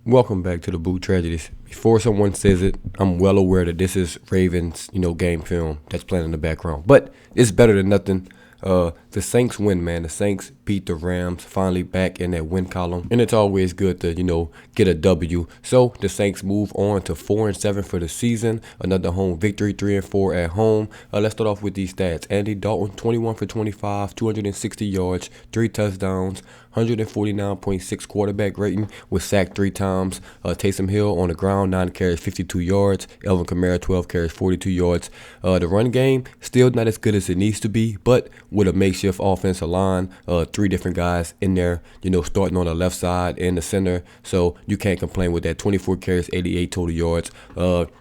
Welcome back to the DaBoot Tragedies. Before someone says it, I'm well aware that this is Ravens, game film that's playing in the background. But it's better than nothing. The Saints win, man. The Saints beat the Rams, finally back in that win column. And it's always good to, get a W. So the Saints move on to 4-7 for the season. Another home victory, 3-4 at home. Let's start off with these stats. Andy Dalton, 21 for 25, 260 yards, 3 touchdowns, 149.6 quarterback rating, was sacked 3 times. Taysom Hill on the ground, 9 carries, 52 yards. Alvin Kamara, 12 carries, 42 yards. The run game, still not as good as it needs to be, but with a makeshift offensive line, 3 different guys in there, starting on the left side and the center. So you can't complain with that. 24 carries, 88 total yards.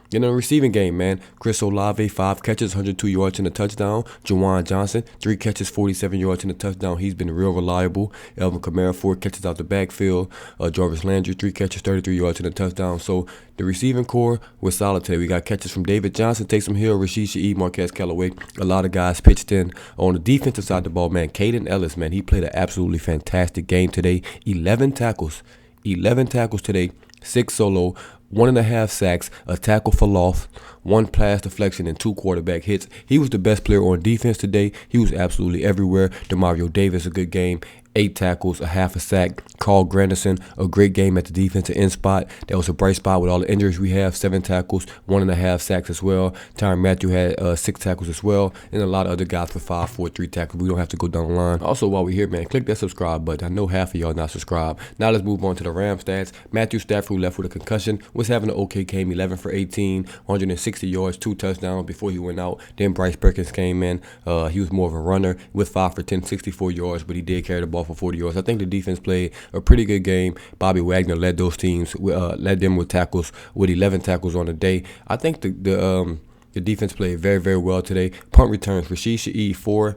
In the receiving game, man, Chris Olave, 5 catches, 102 yards and a touchdown. Juwan Johnson, 3 catches, 47 yards and a touchdown. He's been real reliable. Alvin Kamara, 4 catches out the backfield. Jarvis Landry, 3 catches, 33 yards and a touchdown. So the receiving core was solid today. We got catches from David Johnson, Taysom Hill, Rashid Shaheed, Marquez Callaway. A lot of guys pitched in. On the defensive side of the ball, man, Caden Ellis, man, he played an absolutely fantastic game today. 11 tackles today, 6 solo, 1.5 sacks, a tackle for loss, 1 pass deflection, and 2 quarterback hits. He was the best player on defense today. He was absolutely everywhere. Demario Davis, a good game. 8 tackles, a half a sack. Carl Granderson, a great game at the defensive end spot. That was a bright spot with all the injuries we have. 7 tackles, 1.5 sacks as well. Tyrann Mathieu had 6 tackles as well. And a lot of other guys for 5, 4, 3 tackles. We don't have to go down the line. Also, while we're here, man, click that subscribe button. I know half of y'all not subscribed. Now let's move on to the Ram stats. Matthew Stafford, who left with a concussion, was having an okay game. 11 for 18, 160 yards, 2 touchdowns before he went out. Then Bryce Perkins came in. He was more of a runner with 5 for 10, 64 yards, but he did carry the ball for 40 yards. I think the defense played a pretty good game. Bobby Wagner led those teams, led them with tackles, with 11 tackles on the day. I think the defense played very, very well today. Punt returns, Rashid Shaheed, 4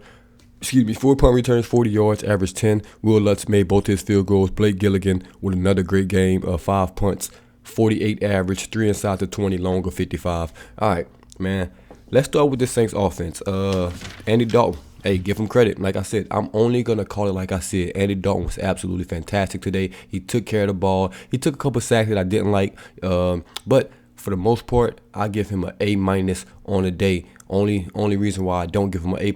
punt returns, 40 yards, average 10. Will Lutz made both his field goals. Blake Gilligan with another great game, 5 punts, 48 average, 3 inside the 20, longer 55. All right, man. Let's start with the Saints offense. Andy Dalton. Hey, give him credit. Like I said, I'm only going to call it like I said. Andy Dalton was absolutely fantastic today. He took care of the ball. He took a couple sacks that I didn't like. But for the most part, I give him an A- on the day. Only reason why I don't give him an A+,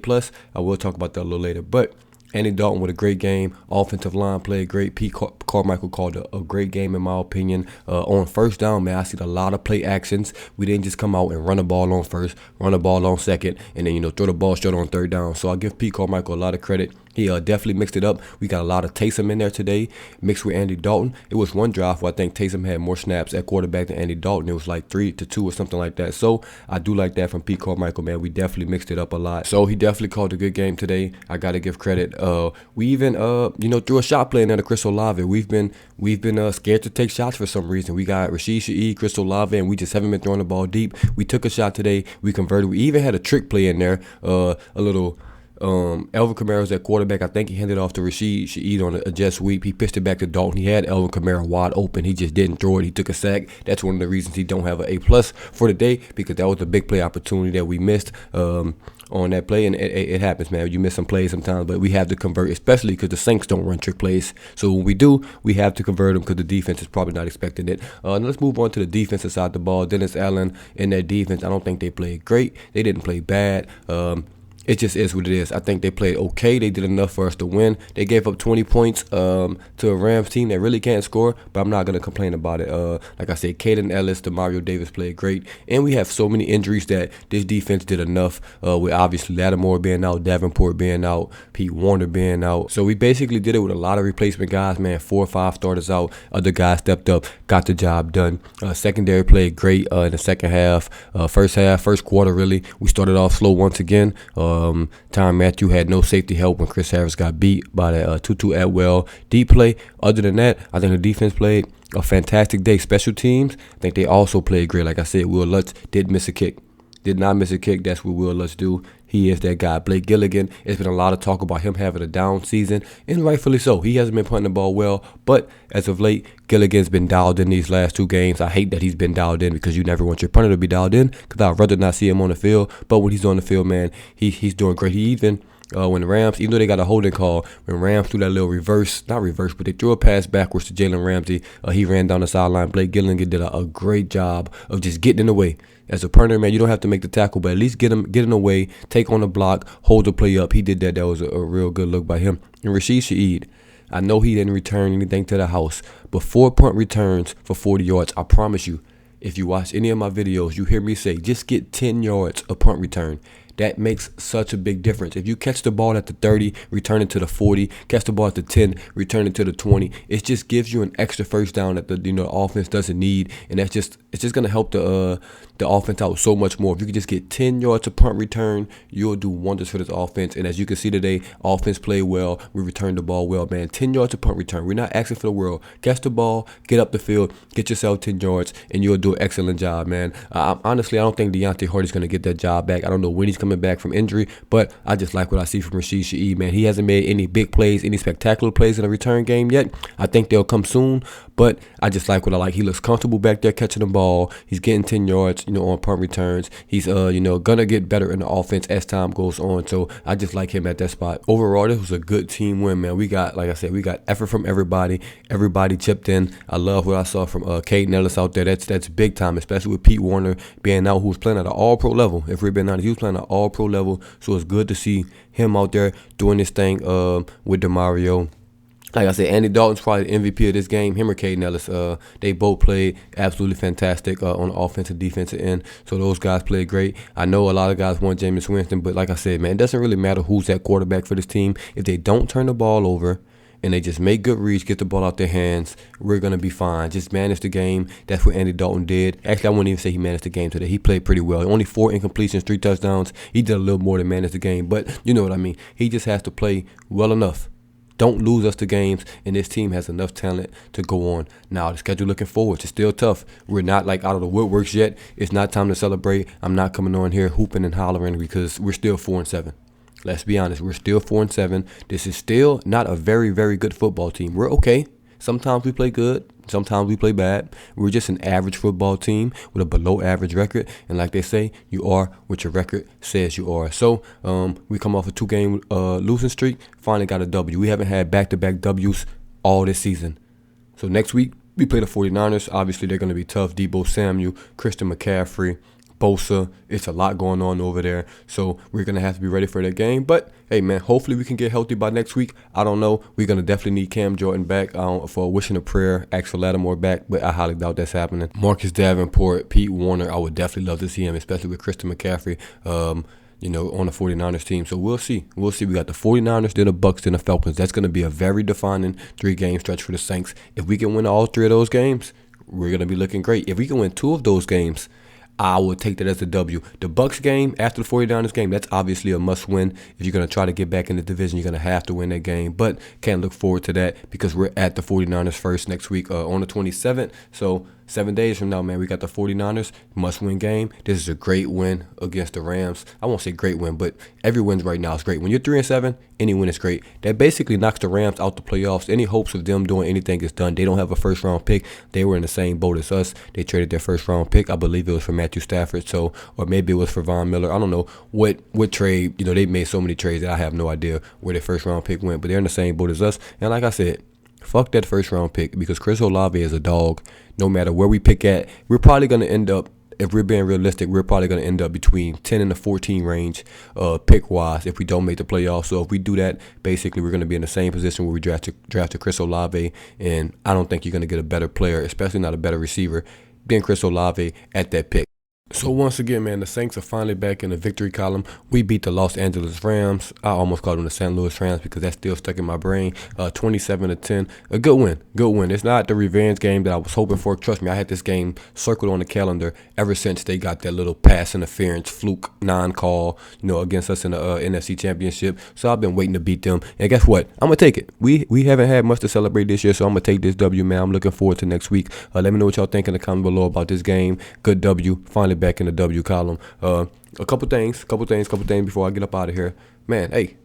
I will talk about that a little later. But Andy Dalton with a great game. Offensive line played great. Pete Carmichael called a great game in my opinion. On first down, man, I see a lot of play actions. We didn't just come out and run the ball on first, run the ball on second, and then, throw the ball straight on third down. So I give Pete Carmichael a lot of credit. He definitely mixed it up. We got a lot of Taysom in there today, mixed with Andy Dalton. It was one drive where I think Taysom had more snaps at quarterback than Andy Dalton. It was like 3-2 or something like that. So I do like that from Pete Carmichael, man. We definitely mixed it up a lot. So he definitely called a good game today. I got to give credit. We even, threw a shot play in there to Chris Olave. We've been scared to take shots for some reason. We got Rashid Shaheed, Chris Olave, and we just haven't been throwing the ball deep. We took a shot today. We converted. We even had a trick play in there, a little. Alvin Kamara was at quarterback. I think he handed off to Rashid Shaheed on a jet sweep. He pitched it back to Dalton. He had Alvin Kamara wide open. He just didn't throw it. He took a sack. That's one of the reasons he don't have an A+ for the day, because that was a big play opportunity that we missed on that play. And it happens, man. You miss some plays sometimes, but we have to convert, especially because the Saints don't run trick plays. So when we do, we have to convert them because the defense is probably not expecting it. Now let's move on to the defensive side of the ball. Dennis Allen and that defense, I don't think they played great. They didn't play bad. It just is what it is. I think they played okay. They did enough for us to win. They gave up 20 points to a Rams team that really can't score, but I'm not going to complain about it. Like I said, Caden Ellis, Demario Davis played great. And we have so many injuries that this defense did enough, with obviously Lattimore being out, Davenport being out, Pete Warner being out. So we basically did it with a lot of replacement guys, man. 4 or 5 starters out. Other guys stepped up, got the job done. Secondary played great in the second half. First quarter, really. We started off slow once again. Tyrann Mathieu had no safety help when Chris Harris got beat by that Tutu Atwell deep play. Other than that, I think the defense played a fantastic day. Special teams, I think they also played great. Like I said, Will Lutz did miss a kick. Did not miss a kick. That's what Will Lutz do. He is that guy. Blake Gilligan, it's been a lot of talk about him having a down season, and rightfully so. He hasn't been punting the ball well, but as of late, Gilligan's been dialed in these last 2 games. I hate that he's been dialed in, because you never want your punter to be dialed in, because I'd rather not see him on the field. But when he's on the field, man, he's doing great. He even when the Rams, even though they got a holding call, when Rams threw that little not reverse, but they threw a pass backwards to Jalen Ramsey. He ran down the sideline. Blake Gilligan did a great job of just getting in the way. As a punter, man, you don't have to make the tackle, but at least get in the way, take on the block, hold the play up. He did that. That was a real good look by him. And Rashid Shaheed, I know he didn't return anything to the house, but 4 punt returns for 40 yards. I promise you, if you watch any of my videos, you hear me say, just get 10 yards a punt return. That makes such a big difference. If you catch the ball at the 30, return it to the 40, catch the ball at the 10, return it to the 20, it just gives you an extra first down that the offense doesn't need, and it's just gonna help the offense out so much more. If you could just get 10 yards a punt return, you'll do wonders for this offense. And as you can see today, offense played well. We returned the ball well, man. 10 yards a punt return. We're not asking for the world. Catch the ball, get up the field, get yourself 10 yards, and you'll do an excellent job, man. Honestly, I don't think Deontay Hardy's gonna get that job back. I don't know when he's coming back from injury, but I just like what I see from Rashid Shaheed, man. He hasn't made any big plays, any spectacular plays in the return game yet. I think they'll come soon, but I just like what I like. He looks comfortable back there catching the ball. He's getting 10 yards, on punt returns. He's, gonna get better in the offense as time goes on. So I just like him at that spot. Overall, this was a good team win, man. We got, like I said, we got effort from everybody. Everybody chipped in. I love what I saw from Caden Ellis out there. That's big time, especially with Pete Warner being out, who was playing at an all-pro level. If we're being honest, he was playing at an all-pro level. So it's good to see him out there doing this thing with DeMario. Like I said, Andy Dalton's probably the MVP of this game. Him or Caden Ellis, they both played absolutely fantastic on the offensive, defensive end. So those guys played great. I know a lot of guys want Jameis Winston, but like I said, man, it doesn't really matter who's that quarterback for this team. If they don't turn the ball over and they just make good reads, get the ball out their hands, we're going to be fine. Just manage the game. That's what Andy Dalton did. Actually, I wouldn't even say he managed the game today. He played pretty well. Only 4 incompletions, 3 touchdowns. He did a little more than manage the game, but you know what I mean. He just has to play well enough. Don't lose us to games, and this team has enough talent to go on. Now, the schedule looking forward, it's still tough. We're not like out of the woodworks yet. It's not time to celebrate. I'm not coming on here hooping and hollering because we're still 4-7. Let's be honest, we're still 4-7. This is still not a very, very good football team. We're okay. Sometimes we play good. Sometimes we play bad. We're just an average football team with a below average record. And like they say, you are what your record says you are. So we come off a 2-game losing streak. Finally got a W. We haven't had back-to-back W's all this season. So next week, we play the 49ers. Obviously, they're going to be tough. Deebo Samuel, Christian McCaffrey, Bosa. It's a lot going on over there. So we're going to have to be ready for that game. But, hey, man, hopefully we can get healthy by next week. I don't know. We're going to definitely need Cam Jordan back for wishing a prayer. Ask for Lattimore back, but I highly doubt that's happening. Marcus Davenport, Pete Warner, I would definitely love to see him, especially with Christian McCaffrey, on the 49ers team. So we'll see. We'll see. We got the 49ers, then the Bucs, then the Falcons. That's going to be a very defining 3-game stretch for the Saints. If we can win all 3 of those games, we're going to be looking great. If we can win 2 of those games, I would take that as a W. The Bucs game after the 49ers game, that's obviously a must-win. If you're going to try to get back in the division, you're going to have to win that game. But can't look forward to that because we're at the 49ers first next week on the 27th. So 7 days from now, man, we got the 49ers, must-win game. This is a great win against the Rams. I won't say great win, but every win right now is great. When you're 3-7, any win is great. That basically knocks the Rams out the playoffs. Any hopes of them doing anything is done. They don't have a first-round pick. They were in the same boat as us. They traded their first-round pick. I believe it was for Matthew Stafford, or maybe it was for Von Miller. I don't know what trade. They made so many trades that I have no idea where their first-round pick went, but they're in the same boat as us. And like I said, fuck that first-round pick because Chris Olave is a dog. No matter where we pick at, we're probably going to end up, if we're being realistic, we're probably going to end up between 10 and the 14 range pick-wise if we don't make the playoffs. So if we do that, basically we're going to be in the same position where we drafted Chris Olave, and I don't think you're going to get a better player, especially not a better receiver, than Chris Olave at that pick. So once again, man, the Saints are finally back in the victory column. We beat the Los Angeles Rams. I almost called them the St. Louis Rams because that's still stuck in my brain. 27-10. A good win. Good win. It's not the revenge game that I was hoping for. Trust me, I had this game circled on the calendar ever since they got that little pass interference fluke non-call, against us in the NFC Championship. So I've been waiting to beat them. And guess what? I'm going to take it. We haven't had much to celebrate this year, so I'm going to take this W, man. I'm looking forward to next week. Let me know what y'all think in the comments below about this game. Good W. Finally back in the W column. A couple things before I get up out of here. Man, hey,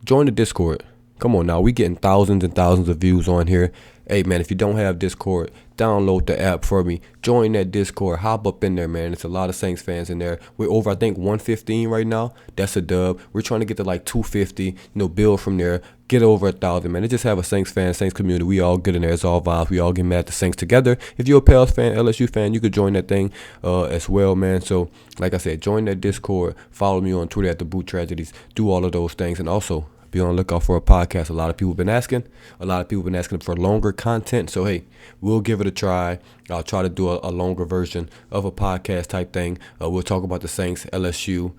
join the Discord. Come on now, we getting thousands and thousands of views on here. Hey man, if you don't have Discord, download the app for me. Join that Discord. Hop up in there, man. It's a lot of Saints fans in there. We're over, I think, 115 right now. That's a dub. We're trying to get to like 250. Build from there. Get over 1,000, man. They just have a Saints fan, Saints community. We all good in there. It's all vibes. We all get mad at the Saints together. If you're a Pels fan, LSU fan, you could join that thing as well, man. So, like I said, join that Discord. Follow me on Twitter at DaBoot Tragedies. Do all of those things, and also be on the lookout for a podcast. A lot of people have been asking. A lot of people have been asking for longer content. So, hey, we'll give it a try. I'll try to do a longer version of a podcast type thing. We'll talk about the Saints, LSU,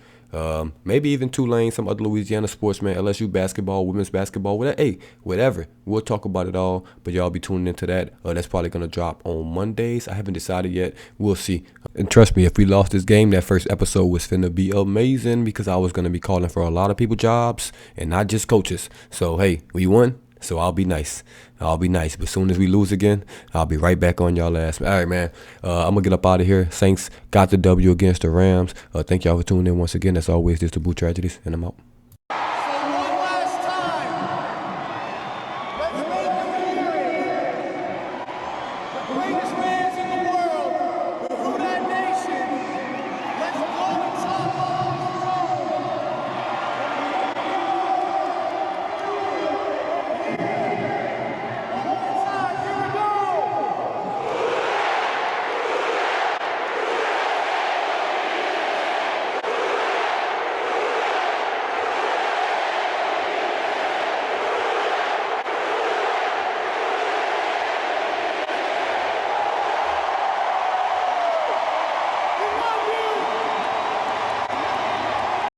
maybe even Tulane, some other Louisiana sports, man, LSU basketball, women's basketball, whatever. Hey, whatever. We'll talk about it all, but y'all be tuning into that. That's probably going to drop on Mondays. I haven't decided yet. We'll see. And trust me, if we lost this game, that first episode was finna be amazing because I was going to be calling for a lot of people jobs and not just coaches. So, hey, we won. So I'll be nice. But as soon as we lose again, I'll be right back on y'all ass. All right, man. I'm going to get up out of here. Saints got the W against the Rams. Thank y'all for tuning in once again. As always, this is DaBoot Tragedies, and I'm out.